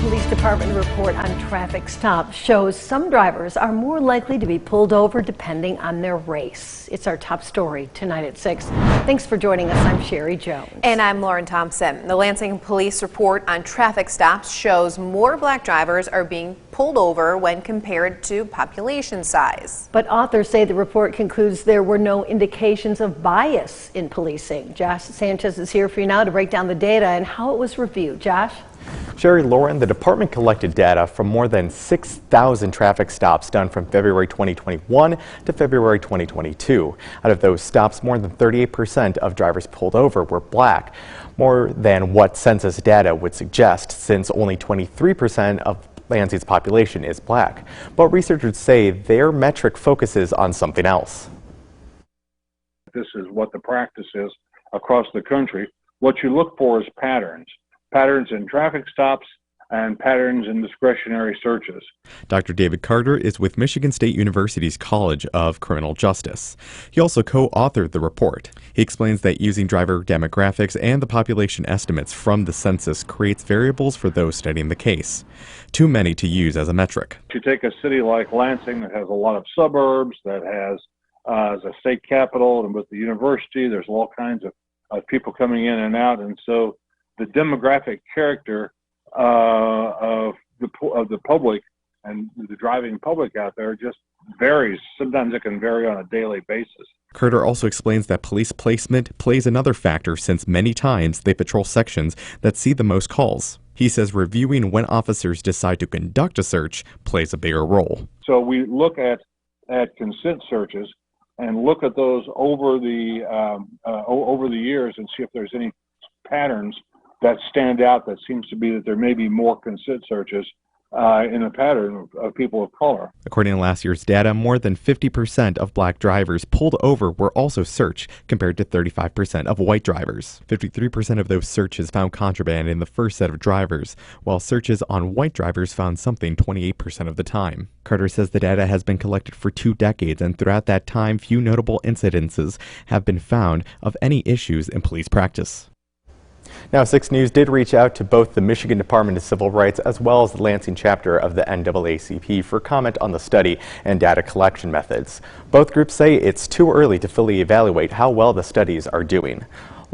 Police Department report on traffic stops shows some drivers are more likely to be pulled over depending on their race. It's our top story tonight at 6. Thanks for joining us. I'm Sherry Jones. And I'm Lauren Thompson. The Lansing Police report on traffic stops shows more black drivers are being pulled over when compared to population size. But authors say the report concludes there were no indications of bias in policing. Josh Sanchez is here for you now to break down the data and how it was reviewed. Josh? Sherry, Lauren, the department collected data from more than 6,000 traffic stops done from February 2021 to February 2022. Out of those stops, more than 38% of drivers pulled over were black, more than what census data would suggest, since only 23% of Lansing's population is black. But researchers say their metric focuses on something else. This is what the practice is across the country. What you look for is patterns in traffic stops and patterns in discretionary searches. Dr. David Carter is with Michigan State University's College of Criminal Justice. He also co-authored the report. He explains that using driver demographics and the population estimates from the census creates variables for those studying the case, too many to use as a metric. You take a city like Lansing that has a lot of suburbs, that has as a state capital, and with the university, there's all kinds of people coming in and out, and so the demographic character of the public and the driving public out there just varies. Sometimes it can vary on a daily basis. Carter also explains that police placement plays another factor, since many times they patrol sections that see the most calls. He says reviewing when officers decide to conduct a search plays a bigger role. So we look at consent searches and look at those over the years and see if there's any patterns that stand out. That seems to be that there may be more consent searches in a pattern of people of color. According to last year's data, more than 50% of black drivers pulled over were also searched, compared to 35% of white drivers. 53% of those searches found contraband in the first set of drivers, while searches on white drivers found something 28% of the time. Carter says the data has been collected for 2 decades, and throughout that time, few notable incidences have been found of any issues in police practice. Now, 6 News did reach out to both the Michigan Department of Civil Rights as well as the Lansing chapter of the NAACP for comment on the study and data collection methods. Both groups say it's too early to fully evaluate how well the studies are doing.